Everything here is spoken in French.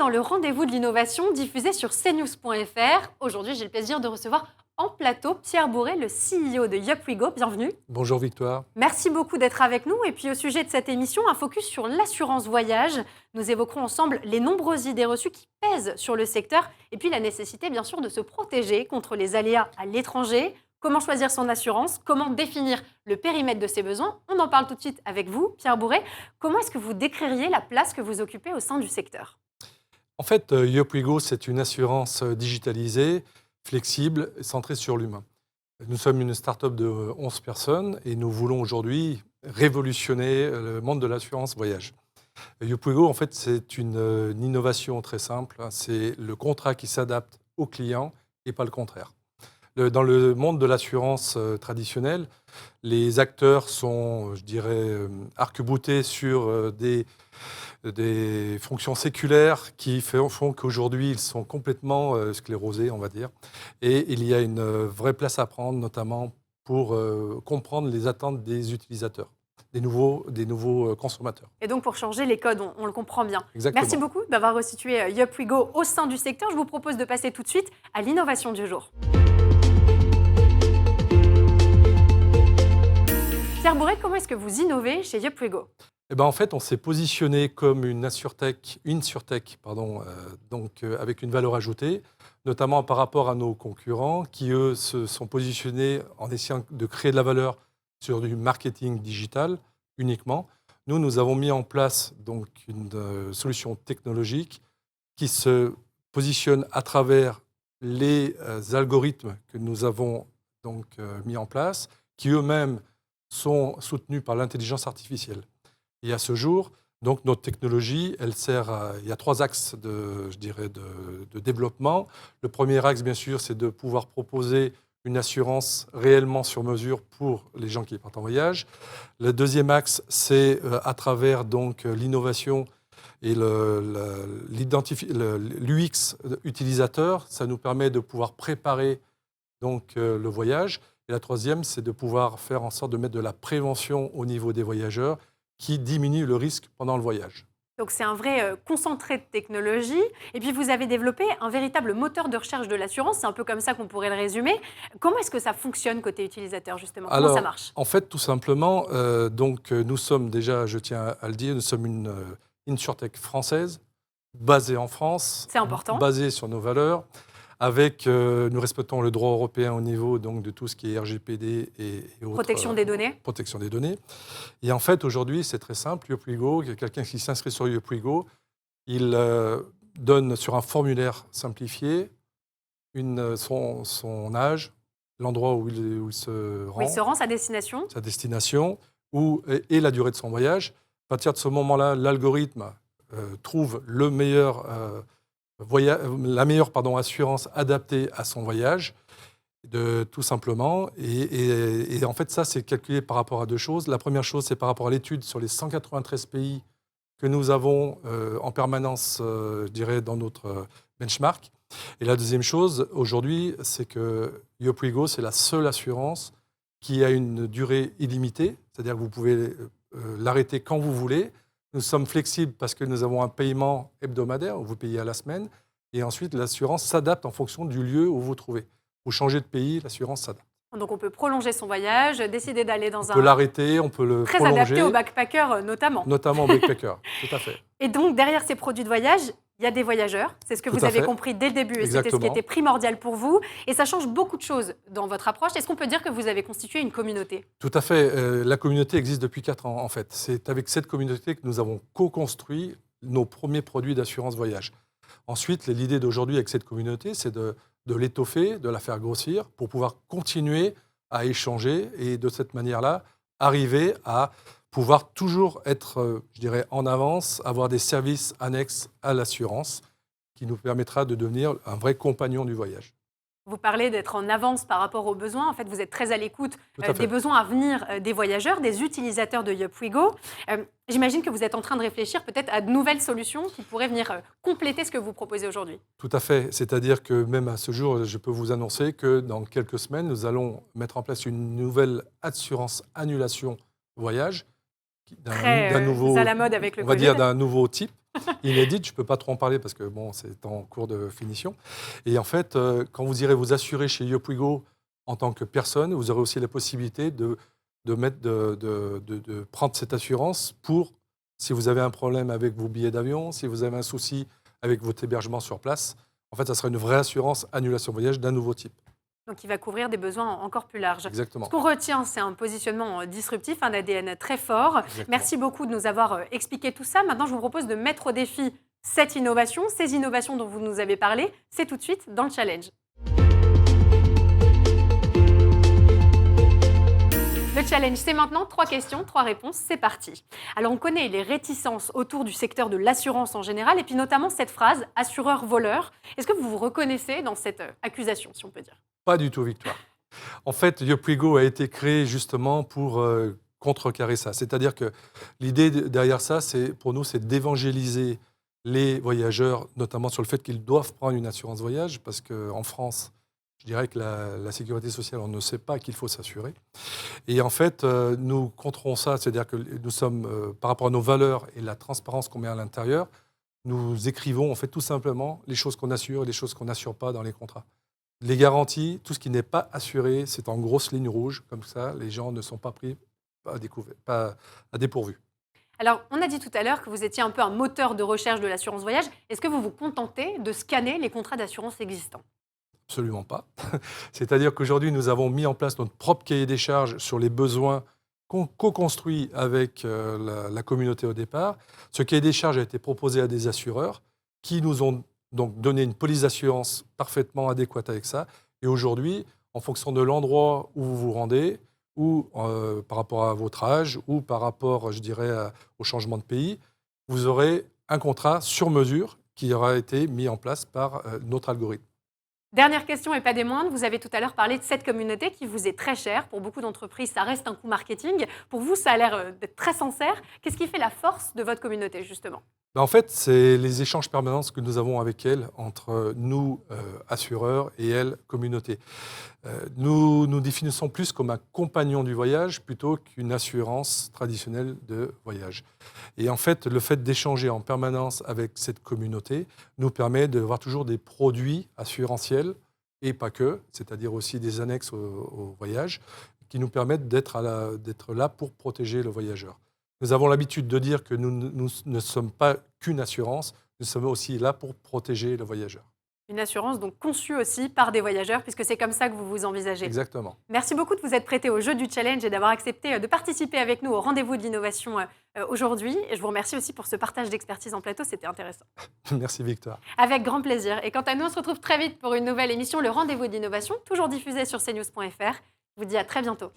dans le rendez-vous de l'innovation diffusé sur cnews.fr. Aujourd'hui, j'ai le plaisir de recevoir en plateau Pierre Bourré, le CEO de YupWeGo. Bienvenue. Bonjour Victoire. Merci beaucoup d'être avec nous. Et puis au sujet de cette émission, un focus sur l'assurance voyage. Nous évoquerons ensemble les nombreuses idées reçues qui pèsent sur le secteur et puis la nécessité bien sûr de se protéger contre les aléas à l'étranger. Comment choisir son assurance? Comment définir le périmètre de ses besoins? On en parle tout de suite avec vous, Pierre Bourré. Comment est-ce que vous décririez la place que vous occupez au sein du secteur? En fait, YupWeGo, c'est une assurance digitalisée, flexible, centrée sur l'humain. Nous sommes une start-up de 11 personnes et nous voulons aujourd'hui révolutionner le monde de l'assurance voyage. YupWeGo, en fait, c'est une innovation très simple. C'est le contrat qui s'adapte au client et pas le contraire. Dans le monde de l'assurance traditionnelle, les acteurs sont, je dirais, arc-boutés sur des fonctions séculaires qui font qu'aujourd'hui, ils sont complètement sclérosés, on va dire. Et il y a une vraie place à prendre, notamment pour comprendre les attentes des utilisateurs, des nouveaux consommateurs. Et donc pour changer les codes, on le comprend bien. Exactement. Merci beaucoup d'avoir resitué YupWeGo au sein du secteur. Je vous propose de passer tout de suite à l'innovation du jour. Pierre Bourré, comment est-ce que vous innovez chez YupWeGo? En fait, on s'est positionné comme une surtech, avec une valeur ajoutée, notamment par rapport à nos concurrents qui, eux, se sont positionnés en essayant de créer de la valeur sur du marketing digital uniquement. Nous avons mis en place donc, une solution technologique qui se positionne à travers les algorithmes que nous avons donc, mis en place, qui eux-mêmes sont soutenus par l'intelligence artificielle. Et à ce jour, donc, notre technologie, elle sert il y a 3 axes de développement. Le premier axe, bien sûr, c'est de pouvoir proposer une assurance réellement sur mesure pour les gens qui partent en voyage. Le deuxième axe, c'est à travers donc, l'innovation et l'UX utilisateur. Ça nous permet de pouvoir préparer donc, le voyage. Et la troisième, c'est de pouvoir faire en sorte de mettre de la prévention au niveau des voyageurs qui diminue le risque pendant le voyage. Donc c'est un vrai concentré de technologie. Et puis vous avez développé un véritable moteur de recherche de l'assurance. C'est un peu comme ça qu'on pourrait le résumer. Comment est-ce que ça fonctionne côté utilisateur justement? Comment ça marche? En fait, tout simplement, nous sommes déjà, je tiens à le dire, nous sommes une insurtech française, basée en France. C'est important. Basée sur nos valeurs. Nous respectons le droit européen au niveau donc, de tout ce qui est RGPD et autres. Protection des données. Protection des données. Et en fait, aujourd'hui, c'est très simple. YupWeGo, quelqu'un qui s'inscrit sur YupWeGo, il donne sur un formulaire simplifié son âge, l'endroit où il se rend. Oui, il se rend, sa destination. Sa destination et la durée de son voyage. À partir de ce moment-là, l'algorithme trouve la meilleure assurance adaptée à son voyage, tout simplement. Et en fait, ça, c'est calculé par rapport à 2 choses. La première chose, c'est par rapport à l'étude sur les 193 pays que nous avons en permanence, je dirais, dans notre benchmark. Et la deuxième chose, aujourd'hui, c'est que YupWeGo, c'est la seule assurance qui a une durée illimitée, c'est-à-dire que vous pouvez l'arrêter quand vous voulez. Nous sommes flexibles parce que nous avons un paiement hebdomadaire, où vous payez à la semaine, et ensuite l'assurance s'adapte en fonction du lieu où vous vous trouvez. Vous changez de pays, l'assurance s'adapte. Donc on peut prolonger son voyage, décider d'aller dans On peut l'arrêter, on peut le très prolonger. Très adapté aux backpackers notamment. Notamment aux backpackers, tout à fait. Et donc derrière ces produits de voyage, il y a des voyageurs. C'est ce que vous avez compris dès le début et c'était ce qui était primordial pour vous. Et ça change beaucoup de choses dans votre approche. Est-ce qu'on peut dire que vous avez constitué une communauté? Tout à fait. La communauté existe depuis 4 ans, en fait. C'est avec cette communauté que nous avons co-construit nos premiers produits d'assurance voyage. Ensuite, l'idée d'aujourd'hui avec cette communauté, c'est de l'étoffer, de la faire grossir pour pouvoir continuer à échanger et de cette manière-là, arriver à pouvoir toujours être, je dirais, en avance, avoir des services annexes à l'assurance qui nous permettra de devenir un vrai compagnon du voyage. Vous parlez d'être en avance par rapport aux besoins. En fait, vous êtes très à l'écoute des besoins à venir des voyageurs, des utilisateurs de YupWeGo. J'imagine que vous êtes en train de réfléchir peut-être à de nouvelles solutions qui pourraient venir compléter ce que vous proposez aujourd'hui. Tout à fait. C'est-à-dire que même à ce jour, je peux vous annoncer que dans quelques semaines, nous allons mettre en place une nouvelle assurance annulation voyage Très nouveau, à la mode avec le on va Covid. dire d'un nouveau type, inédit. Je ne peux pas trop en parler parce que bon, c'est en cours de finition. Et en fait, quand vous irez vous assurer chez Yopuigo en tant que personne, vous aurez aussi la possibilité de prendre cette assurance pour, si vous avez un problème avec vos billets d'avion, si vous avez un souci avec votre hébergement sur place. En fait, ça sera une vraie assurance annulation voyage d'un nouveau type. Donc, il va couvrir des besoins encore plus larges. Exactement. Ce qu'on retient, c'est un positionnement disruptif, un ADN très fort. Exactement. Merci beaucoup de nous avoir expliqué tout ça. Maintenant, je vous propose de mettre au défi cette innovation, ces innovations dont vous nous avez parlé. C'est tout de suite dans le challenge. Le challenge, c'est maintenant 3 questions, 3 réponses, c'est parti. Alors, on connaît les réticences autour du secteur de l'assurance en général, et puis notamment cette phrase « assureur-voleur ». Est-ce que vous vous reconnaissez dans cette accusation, si on peut dire ? Pas du tout, Victoire. En fait, Yopuigo a été créé justement pour contrecarrer ça. C'est-à-dire que l'idée derrière ça, pour nous, c'est d'évangéliser les voyageurs, notamment sur le fait qu'ils doivent prendre une assurance voyage, parce qu'en France, je dirais que la sécurité sociale, on ne sait pas qu'il faut s'assurer. Et en fait, nous controns ça, c'est-à-dire que nous sommes, par rapport à nos valeurs et la transparence qu'on met à l'intérieur, nous écrivons, en fait, tout simplement les choses qu'on assure et les choses qu'on n'assure pas dans les contrats. Les garanties, tout ce qui n'est pas assuré, c'est en grosse ligne rouge, comme ça, les gens ne sont pas pris à dépourvu. Alors, on a dit tout à l'heure que vous étiez un peu un moteur de recherche de l'assurance voyage. Est-ce que vous vous contentez de scanner les contrats d'assurance existants ? Absolument pas. C'est-à-dire qu'aujourd'hui, nous avons mis en place notre propre cahier des charges sur les besoins co-construits avec la communauté au départ. Ce cahier des charges a été proposé à des assureurs qui nous ont donc donné une police d'assurance parfaitement adéquate avec ça. Et aujourd'hui, en fonction de l'endroit où vous vous rendez, ou par rapport à votre âge, ou par rapport, je dirais, au changement de pays, vous aurez un contrat sur mesure qui aura été mis en place par notre algorithme. Dernière question et pas des moindres, vous avez tout à l'heure parlé de cette communauté qui vous est très chère. Pour beaucoup d'entreprises, ça reste un coût marketing. Pour vous, ça a l'air d'être très sincère. Qu'est-ce qui fait la force de votre communauté, justement ? En fait, c'est les échanges permanents que nous avons avec elle, entre nous, assureurs, et elle, communauté. Nous nous définissons plus comme un compagnon du voyage plutôt qu'une assurance traditionnelle de voyage. Et en fait, le fait d'échanger en permanence avec cette communauté nous permet de voir toujours des produits assurantiels, et pas que, c'est-à-dire aussi des annexes au voyage, qui nous permettent d'être là pour protéger le voyageur. Nous avons l'habitude de dire que nous ne sommes pas qu'une assurance, nous sommes aussi là pour protéger le voyageur. Une assurance donc conçue aussi par des voyageurs, puisque c'est comme ça que vous vous envisagez. Exactement. Merci beaucoup de vous être prêté au jeu du challenge et d'avoir accepté de participer avec nous au rendez-vous de l'innovation aujourd'hui. Et je vous remercie aussi pour ce partage d'expertise en plateau, c'était intéressant. Merci Victoire. Avec grand plaisir. Et quant à nous, on se retrouve très vite pour une nouvelle émission, le rendez-vous de l'innovation, toujours diffusée sur cnews.fr. Je vous dis à très bientôt.